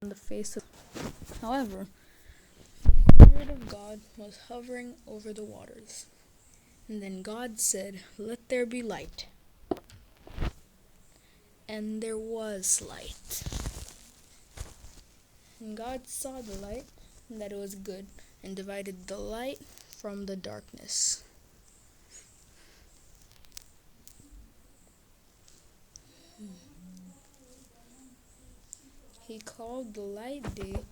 on the face of. However, the Spirit of God was hovering over the waters. And then God said, "Let there be light." And there was light. And God saw the light, and that it was good, and divided the light from the darkness. He called the light day,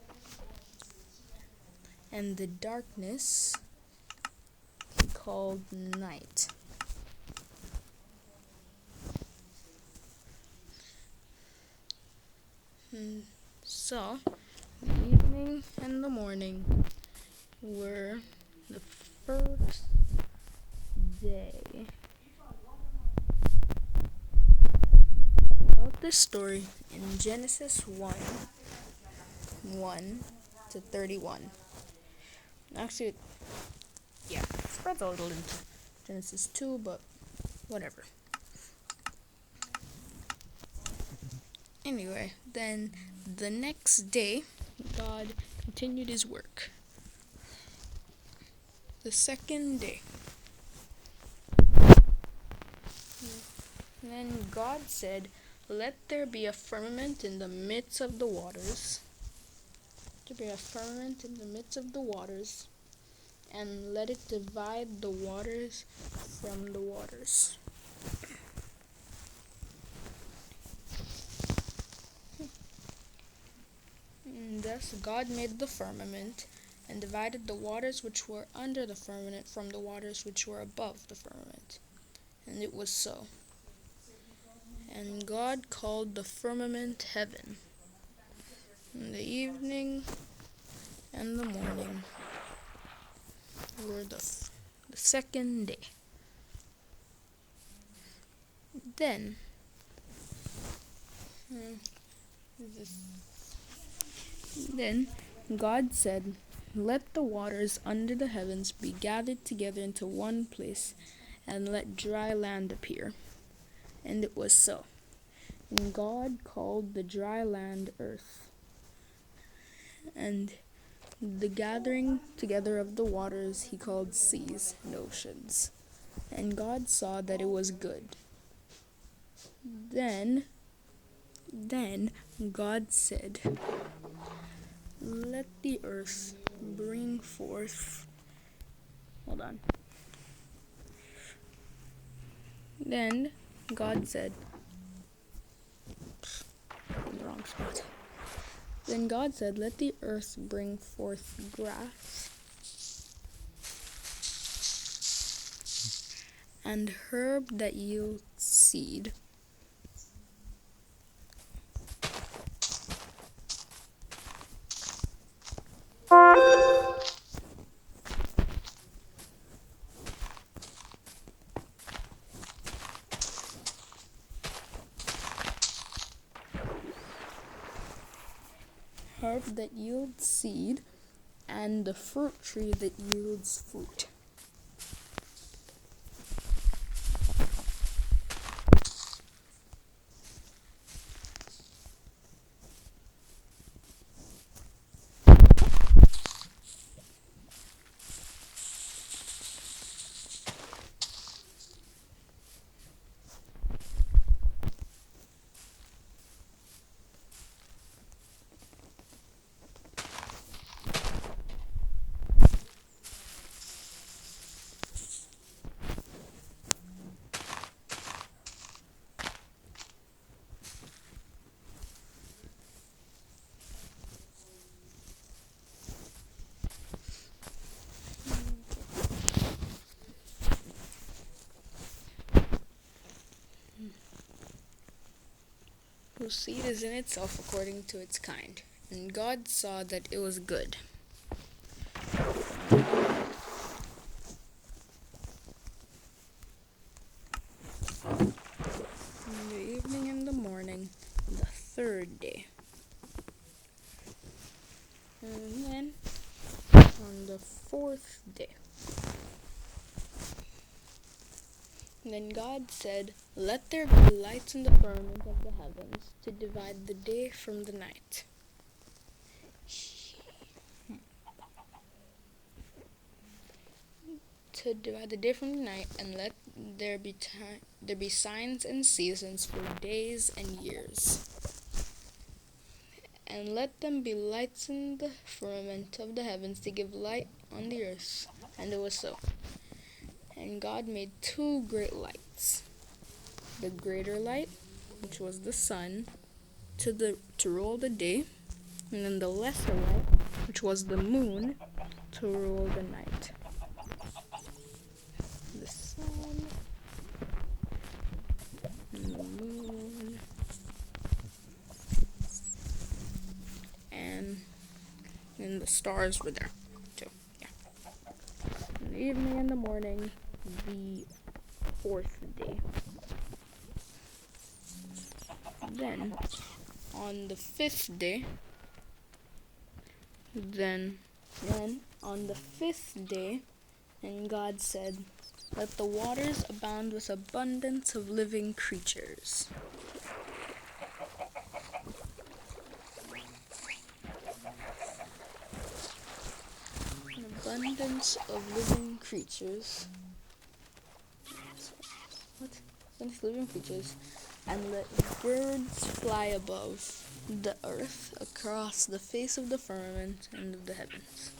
and the darkness he called night. So, the evening and the morning were the first day. About this story in Genesis 1:1-31. Actually, yeah, it spreads a little into Genesis 2, but whatever. Anyway, then the next day, God continued his work. The second day. Then God said, "Let there be a firmament in the midst of the waters." To be a firmament in the midst of the waters, and let it divide the waters from the waters. And thus God made the firmament, and divided the waters which were under the firmament from the waters which were above the firmament. And it was so. And God called the firmament heaven. And the evening and the morning were the second day. Then God said, "Let the waters under the heavens be gathered together into one place, and let dry land appear." And it was so. And God called the dry land earth, and the gathering together of the waters he called seas and oceans. And God saw that it was good. Then God said, "Let the earth bring forth." Hold on. Then God said, in the wrong spot. Then God said, "Let the earth bring forth grass, and herb that yields seed, and the fruit tree that yields fruit." Whose seed is in itself according to its kind. And God saw that it was good. In the evening and the morning, the third day. And then, on the fourth day. Then God said, "Let there be lights in the firmament of the heavens, to divide the day from the night." to divide the day from the night, and let there be signs and seasons for days and years. And let them be lights in the firmament of the heavens to give light on the earth. And it was so. And God made two great lights, the greater light, which was the sun, to rule the day, and then the lesser light, which was the moon, to rule the night. The sun and the moon and the stars were there too. Yeah. In the evening and the morning, the fourth day. Then on the fifth day, and God said, "Let the waters abound with abundance of living creatures." An abundance of living creatures. Living creatures, and let birds fly above the earth across the face of the firmament and of the heavens.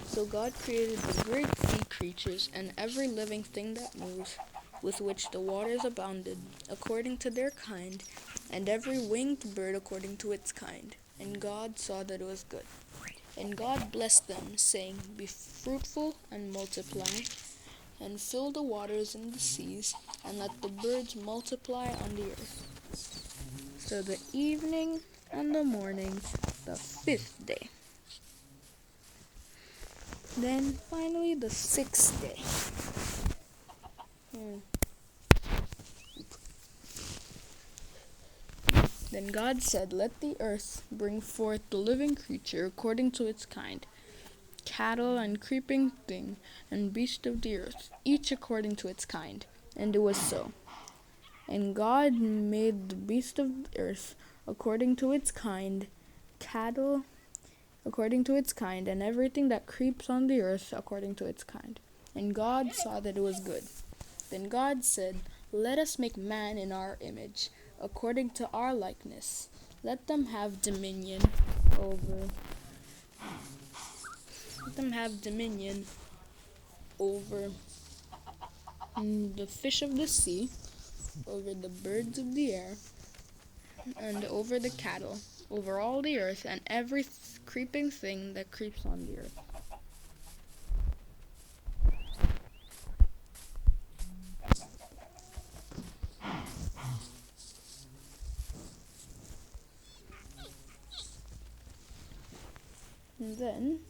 So God created the great sea creatures and every living thing that moves, with which the waters abounded, according to their kind, and every winged bird according to its kind. And God saw that it was good. And God blessed them, saying, "Be fruitful and multiply, and fill the waters in the seas, and let the birds multiply on the earth." So the evening and the morning, the fifth day. Then finally the sixth day. Then God said, "Let the earth bring forth the living creature according to its kind, cattle and creeping thing, and beast of the earth, each according to its kind." And it was so. And God made the beast of the earth according to its kind, cattle according to its kind, and everything that creeps on the earth according to its kind. And God saw that it was good. Then God said, "Let us make man in our image, according to our likeness. Let them have dominion over the fish of the sea, over the birds of the air, and over the cattle, over all the earth, and every creeping thing that creeps on the earth." And then,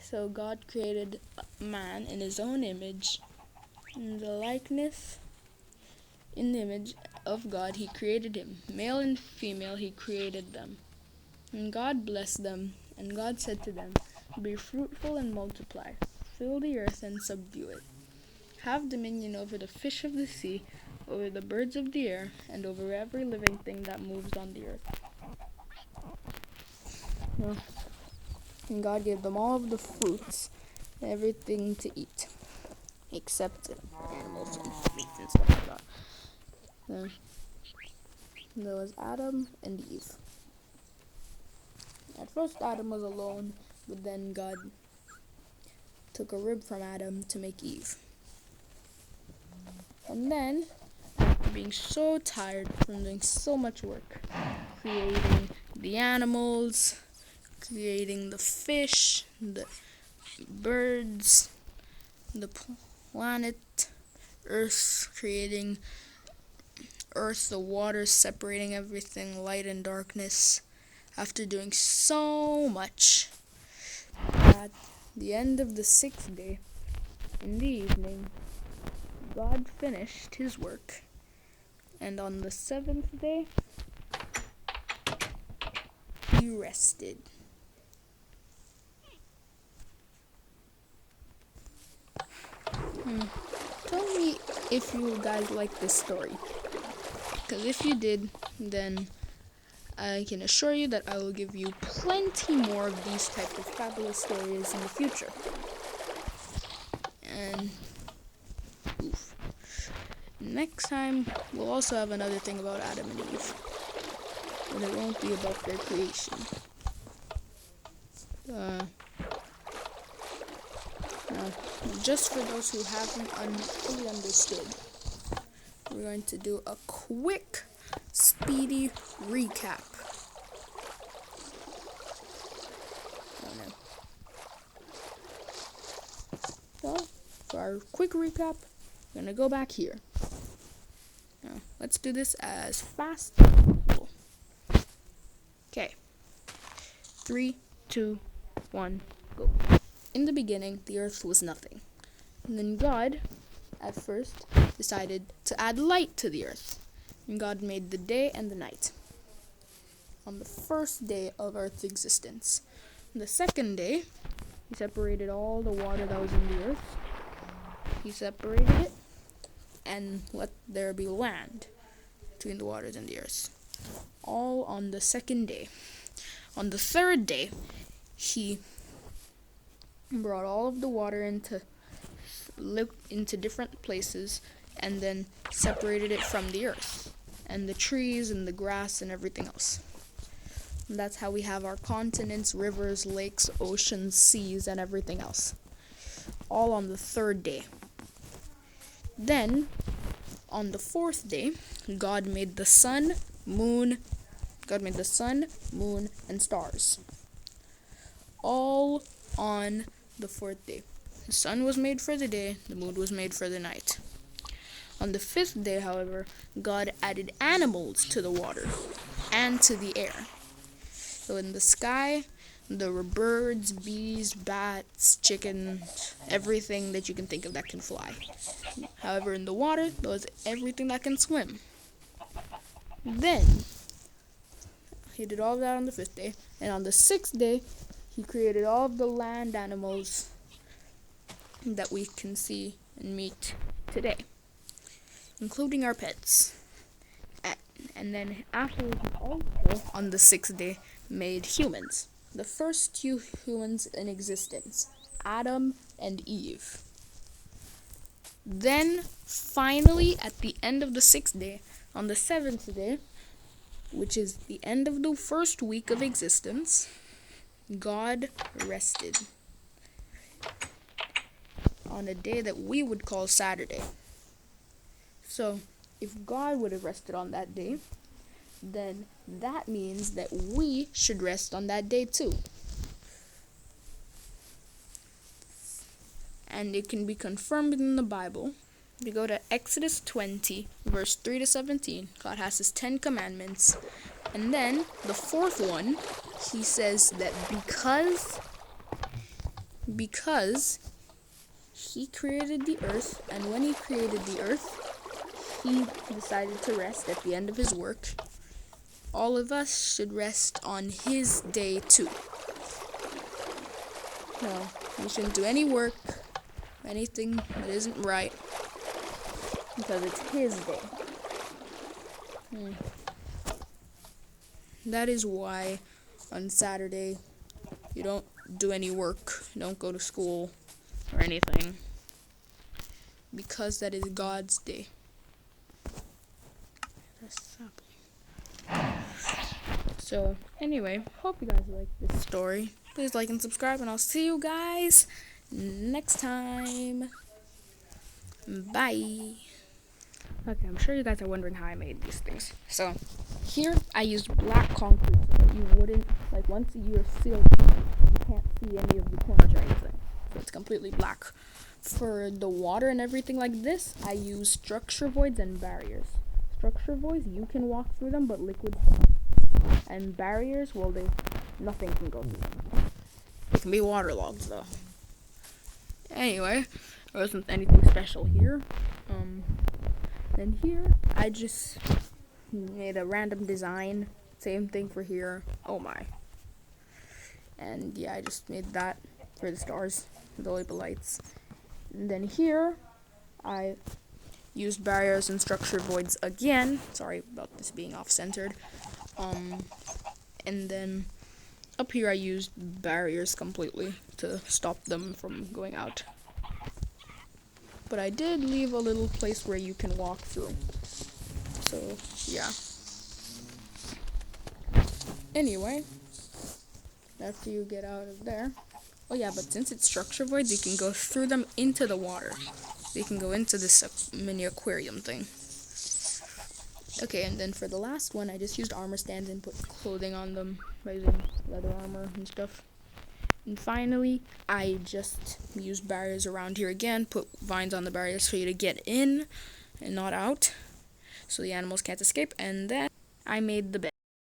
so God created man in his own image, in the image of God he created him, male and female he created them. And God blessed them, and God said to them, "Be fruitful and multiply, fill the earth and subdue it. Have dominion over the fish of the sea, over the birds of the air, and over every living thing that moves on the earth." And God gave them all of the fruits, everything to eat, except animals and meat and stuff like that. Then there was Adam and Eve. At first Adam was alone, but then God took a rib from Adam to make Eve. And then, being so tired from doing so much work, creating the animals, creating the fish, the birds, the planet, Earth, creating Earth, the waters, separating everything, light and darkness. After doing so much, at the end of the sixth day, in the evening, God finished his work. And on the seventh day, he rested. Tell me if you guys like this story. Because if you did, then I can assure you that I will give you plenty more of these type of fabulous stories in the future. And next time, we'll also have another thing about Adam and Eve. But it won't be about their creation. Just for those who haven't fully understood, we're going to do a quick, speedy recap. So, for our quick recap, we're going to go back here. Now, let's do this as fast as possible. Okay. 3, 2, 1, go. In the beginning, the earth was nothing. And then God, at first, decided to add light to the earth. And God made the day and the night. On the first day of Earth's existence. On the second day, he separated all the water that was in the earth. He separated it and let there be land between the waters and the earth. All on the second day. On the third day, he brought all of the water into different places and then separated it from the earth and the trees and the grass and everything else. And that's how we have our continents, rivers, lakes, oceans, seas, and everything else. All on the third day. Then, on the fourth day, God made the sun, moon, and stars. All on the fourth day. The sun was made for the day, the moon was made for the night. On the fifth day, however, God added animals to the water and to the air. So in the sky, there were birds, bees, bats, chickens, everything that you can think of that can fly. However, in the water, there was everything that can swim. Then, he did all of that on the fifth day. And on the sixth day, he created all of the land animals that we can see and meet today, including our pets. And then afterwards, he also, on the sixth day, made humans. The first two humans in existence, Adam and Eve. Then, finally, at the end of the sixth day, on the seventh day, which is the end of the first week of existence, God rested on a day that we would call Saturday. So, if God would have rested on that day, then that means that we should rest on that day too. And it can be confirmed in the Bible. If you go to Exodus 20, verse 3 to 17, God has his 10 commandments. And then, the fourth one, he says that because he created the earth, and when he created the earth, he decided to rest at the end of his work. All of us should rest on his day too. No, we shouldn't do any work, anything that isn't right, because it's his day. That is why on Saturday you don't do any work, you don't go to school or anything, because that is God's day. So, anyway, hope you guys like this story. Please like and subscribe, and I'll see you guys next time. Bye. Okay, I'm sure you guys are wondering how I made these things. So, here I used black concrete so that you wouldn't, like, once you're sealed, you can't see any of the corners or anything. So it's completely black. For the water and everything like this, I use structure voids and barriers. Structure voids, you can walk through them, but liquids don't. And barriers, well, nothing can go through them. They can be waterlogged, though. Anyway, there wasn't anything special here. Then here, I just made a random design. Same thing for here. Oh my. And yeah, I just made that for the stars, the label lights. And then here, I used barriers and structure voids again. Sorry about this being off-centered. And then up here I used barriers completely to stop them from going out. But I did leave a little place where you can walk through. So, yeah. Anyway, after you get out of there... Oh yeah, but since it's structure voids, you can go through them into the water. You can go into this mini aquarium thing. Okay, and then for the last one, I just used armor stands and put clothing on them by using leather armor and stuff. And finally, I just used barriers around here again, put vines on the barriers for you to get in and not out, so the animals can't escape, and then I made the bed.